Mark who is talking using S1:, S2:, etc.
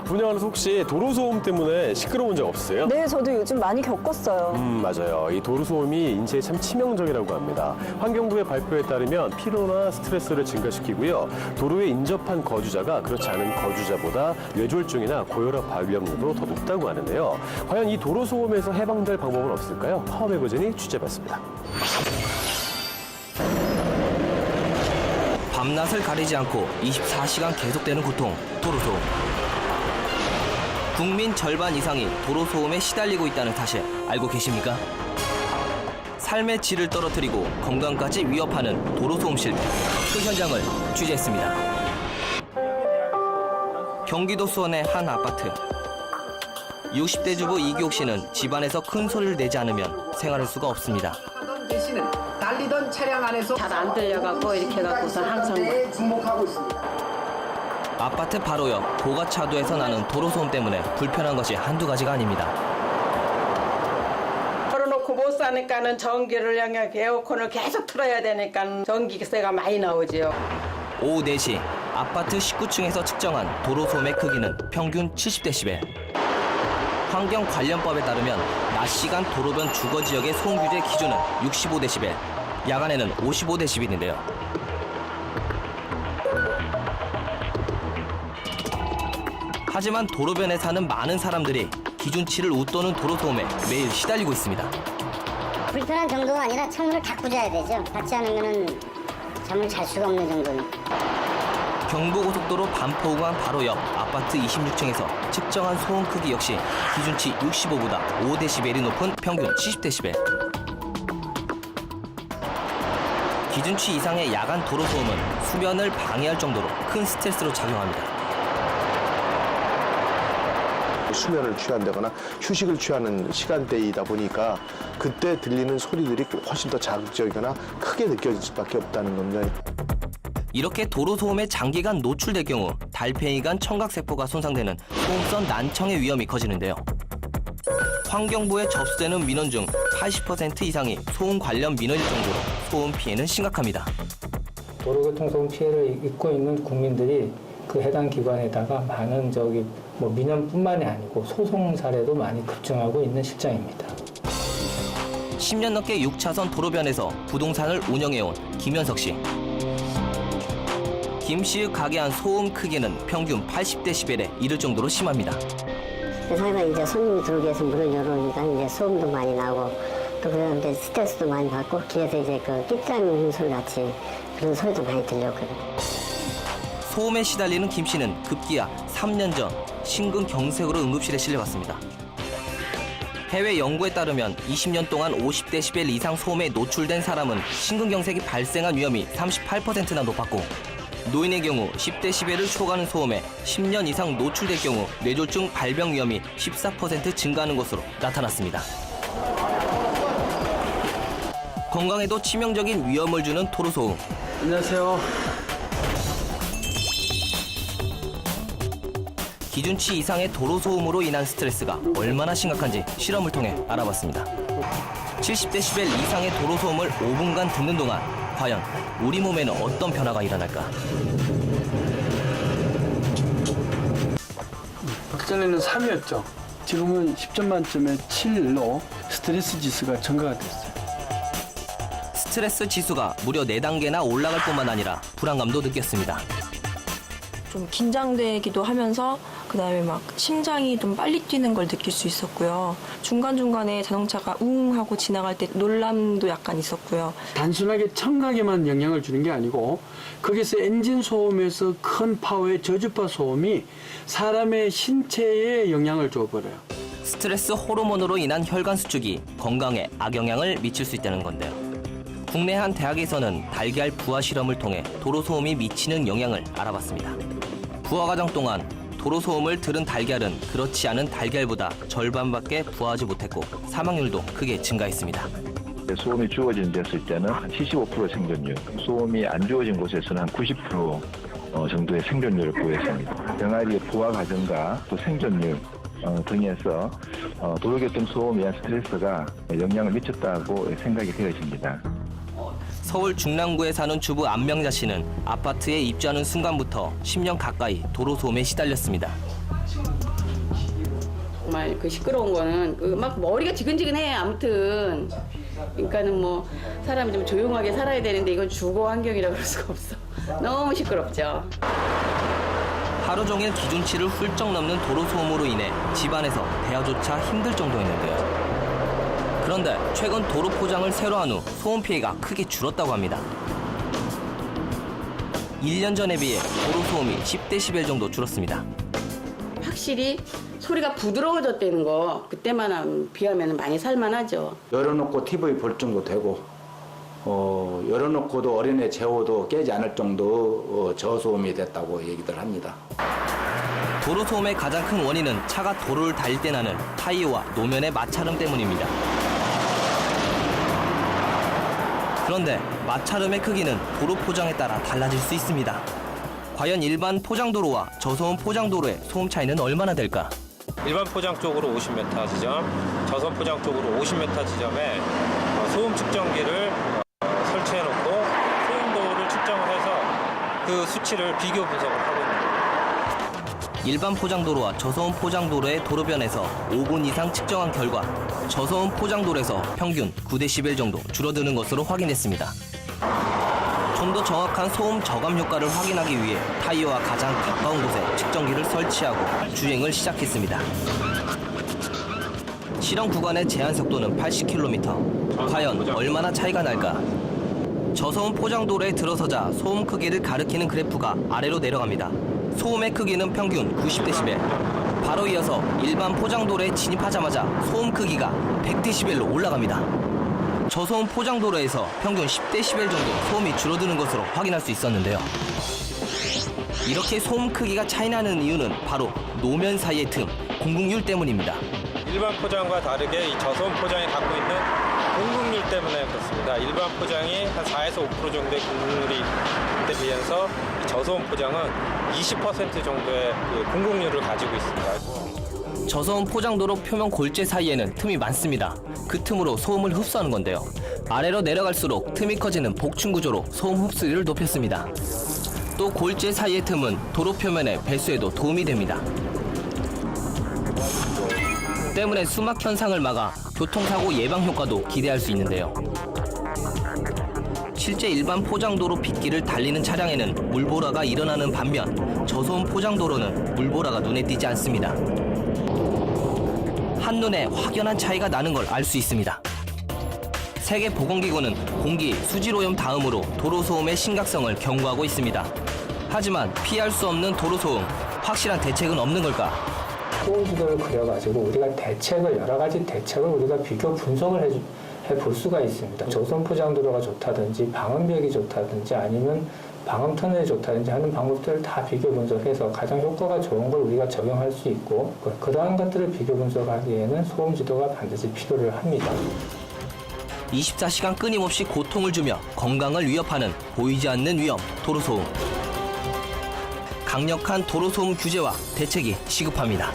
S1: 분양하면서 혹시 도로소음 때문에 시끄러운 적 없으세요?
S2: 네, 저도 요즘 많이 겪었어요.
S1: 맞아요. 이 도로소음이 인체에 참 치명적이라고 합니다. 환경부의 발표에 따르면 피로나 스트레스를 증가시키고요. 도로에 인접한 거주자가 그렇지 않은 거주자보다 뇌졸중이나 고혈압 발병률도 더 높다고 하는데요. 과연 이 도로소음에서 해방될 방법은 없을까요? 파워매거진이 취재해봤습니다.
S3: 밤낮을 가리지 않고 24시간 계속되는 고통, 도로소음. 국민 절반 이상이 도로소음에 시달리고 있다는 사실 알고 계십니까? 삶의 질을 떨어뜨리고 건강까지 위협하는 도로소음 실태. 그 현장을 취재했습니다. 경기도 수원의 한 아파트. 60대 주부 이기옥 씨는 집안에서 큰 소리를 내지 않으면 생활할 수가 없습니다.
S4: 대신은 달리던 차량 안에서
S5: 잘 안 들려갖고 이렇게 해갖고서 항상
S4: 주목하고 있습니다.
S3: 아파트 바로 옆 고가차도에서 나는 도로소음 때문에 불편한 것이 한두 가지가 아닙니다.
S5: 걸어놓고 못 사니까는 전기를 그냥 에어컨을 계속 틀어야 되니까 전기세가 많이 나오지요.
S3: 오후 4시 아파트 19층에서 측정한 도로소음의 크기는 평균 70데시벨. 환경관련법에 따르면 낮 시간 도로변 주거지역의 소음규제 기준은 65데시벨, 야간에는 55데시벨인데요. 하지만 도로변에 사는 많은 사람들이 기준치를 웃도는 도로소음에 매일 시달리고 있습니다.
S6: 불편한 정도가 아니라 창문을 닫고 자야 되죠. 닫지 않으면 잠을 잘 수가 없는 정도는.
S3: 경부고속도로 반포구간 바로 옆 아파트 26층에서 측정한 소음 크기 역시 기준치 65보다 5데시벨이 높은 평균 70데시벨. 기준치 이상의 야간 도로소음은 수면을 방해할 정도로 큰 스트레스로 작용합니다.
S7: 수면을 취한다거나 휴식을 취하는 시간대이다 보니까 그때 들리는 소리들이 훨씬 더 자극적이거나 크게 느껴질 수밖에 없다는 겁니다.
S3: 이렇게 도로소음에 장기간 노출될 경우 달팽이관 청각세포가 손상되는 소음성 난청의 위험이 커지는데요. 환경부에 접수되는 민원 중 80% 이상이 소음 관련 민원일 정도로 소음 피해는 심각합니다.
S8: 도로교통소음 피해를 입고 있는 국민들이 그 해당 기관에다가 많은 민원뿐만이 아니고 소송 사례도 많이 급증하고 있는 실정입니다.
S3: 10년 넘게 6차선 도로변에서 부동산을 운영해온 김현석 씨. 김 씨의 가게 안 소음 크기는 평균 80데시벨에 이를 정도로 심합니다.
S6: 회사가 이제 손님이 들어오기 위해서 문을 열어오니까 이제 소음도 많이 나고 또 그다음에 스트레스도 많이 받고 길에서 이제 그 끽장 소리 같이 그런 소리도 많이 들렸거든요.
S3: 소음에 시달리는 김 씨는 급기야 3년 전 심근경색으로 응급실에 실려갔습니다. 해외 연구에 따르면 20년 동안 50데시벨 이상 소음에 노출된 사람은 심근경색이 발생한 위험이 38%나 높았고 노인의 경우 10데시벨을 초과하는 소음에 10년 이상 노출될 경우 뇌졸중 발병 위험이 14% 증가하는 것으로 나타났습니다. 건강에도 치명적인 위험을 주는 도로소음.
S8: 안녕하세요.
S3: 기준치 이상의 도로소음으로 인한 스트레스가 얼마나 심각한지 실험을 통해 알아봤습니다. 70데시벨 이상의 도로소음을 5분간 듣는 동안 과연 우리 몸에는 어떤 변화가 일어날까?
S9: 그전에는 3이었죠. 지금은 10점 만점에 7로 스트레스 지수가 증가가 됐어요.
S3: 스트레스 지수가 무려 4단계나 올라갈 뿐만 아니라 불안감도 느꼈습니다.
S2: 좀 긴장되기도 하면서 그다음에 막 심장이 좀 빨리 뛰는 걸 느낄 수 있었고요. 중간중간에 자동차가 우웅 하고 지나갈 때 놀람도 약간 있었고요.
S9: 단순하게 청각에만 영향을 주는 게 아니고 거기서 엔진 소음에서 큰 파워의 저주파 소음이 사람의 신체에 영향을 줘버려요.
S3: 스트레스 호르몬으로 인한 혈관 수축이 건강에 악영향을 미칠 수 있다는 건데요. 국내 한 대학에서는 달걀 부화 실험을 통해 도로소음이 미치는 영향을 알아봤습니다. 부화 과정 동안 도로소음을 들은 달걀은 그렇지 않은 달걀보다 절반밖에 부화하지 못했고 사망률도 크게 증가했습니다.
S10: 소음이 주어진 됐을 때는 한 75% 생존율, 소음이 안 주어진 곳에서는 한 90% 정도의 생존율을 보였습니다. 병아리의 부화 과정과 또 생존율 등에서 도로교통 소음에 대한 스트레스가 영향을 미쳤다고 생각이 되어집니다.
S3: 서울 중랑구에 사는 주부 안명자 씨는 아파트에 입주하는 순간부터 10년 가까이 도로소음에 시달렸습니다.
S11: 정말 그 시끄러운 거는 그 막 머리가 지근지근해. 아무튼 그러니까는 뭐 사람이 좀 조용하게 살아야 되는데 이건 주거 환경이라 그럴 수가 없어. 너무 시끄럽죠.
S3: 하루 종일 기준치를 훌쩍 넘는 도로 소음으로 인해 집안에서 대화조차 힘들 정도였는데요. 그런데 최근 도로 포장을 새로 한 후 소음 피해가 크게 줄었다고 합니다. 1년 전에 비해 도로 소음이 10데시벨 정도 줄었습니다.
S11: 확실히 소리가 부드러워졌다는 거 그때만 비하면 많이 살만하죠.
S12: 열어놓고 TV 볼 정도 되고 열어놓고도 어린애 재워도 깨지 않을 정도 저소음이 됐다고 얘기들 합니다.
S3: 도로 소음의 가장 큰 원인은 차가 도로를 달릴 때 나는 타이어와 노면의 마찰음 때문입니다. 그런데 마찰음의 크기는 도로 포장에 따라 달라질 수 있습니다. 과연 일반 포장도로와 저소음 포장도로의 소음 차이는 얼마나 될까?
S13: 일반 포장 쪽으로 50m 지점, 저소음 포장 쪽으로 50m 지점에 소음 측정기를 설치해놓고 소음도를 측정을 해서 그 수치를 비교 분석을 하고 있는 겁니다.
S3: 일반 포장도로와 저소음 포장도로의 도로변에서 5분 이상 측정한 결과 저소음 포장도로에서 평균 9데시벨 정도 줄어드는 것으로 확인했습니다. 좀 더 정확한 소음 저감 효과를 확인하기 위해 타이어와 가장 가까운 곳에 측정기를 설치하고 주행을 시작했습니다. 실험 구간의 제한 속도는 80km. 과연 얼마나 차이가 날까? 저소음 포장도로에 들어서자 소음 크기를 가리키는 그래프가 아래로 내려갑니다. 소음의 크기는 평균 90데시벨. 바로 이어서 일반 포장도로에 진입하자마자 소음 크기가 100데시벨로 올라갑니다. 저소음 포장도로에서 평균 10데시벨 정도 소음이 줄어드는 것으로 확인할 수 있었는데요. 이렇게 소음 크기가 차이나는 이유는 바로 노면 사이의 틈, 공국률 때문입니다.
S13: 일반 포장과 다르게 이 저소음 포장이 갖고 있는 공국률 때문에 그렇습니다. 일반 포장이 한 4에서 5% 정도의 공국률이 때 비해서 이 저소음 포장은 20% 정도의 그 공국률을 가지고 있습니다.
S3: 저소음 포장도로 표면 골재 사이에는 틈이 많습니다. 그 틈으로 소음을 흡수하는 건데요. 아래로 내려갈수록 틈이 커지는 복층 구조로 소음 흡수율을 높였습니다. 또 골재 사이의 틈은 도로 표면의 배수에도 도움이 됩니다. 때문에 수막 현상을 막아 교통사고 예방 효과도 기대할 수 있는데요. 실제 일반 포장도로 빗길을 달리는 차량에는 물보라가 일어나는 반면 저소음 포장도로는 물보라가 눈에 띄지 않습니다. 한눈에 확연한 차이가 나는 걸 알 수 있습니다. 세계보건기구는 공기, 수질오염 다음으로 도로소음의 심각성을 경고하고 있습니다. 하지만 피할 수 없는 도로소음, 확실한 대책은 없는 걸까?
S8: 소음 지도를 그려가지고 우리가 여러 가지 대책을 우리가 비교 분석을 해볼 수가 있습니다. 저소음 포장도로가 좋다든지 방음벽이 좋다든지 아니면 방음 터널이 좋다든지 하는 방법들을 다 비교 분석해서 가장 효과가 좋은 걸 우리가 적용할 수 있고 그러한 것들을 비교 분석하기에는 소음 지도가 반드시 필요를 합니다.
S3: 24시간 끊임없이 고통을 주며 건강을 위협하는 보이지 않는 위험, 도로소음. 강력한 도로소음 규제와 대책이 시급합니다.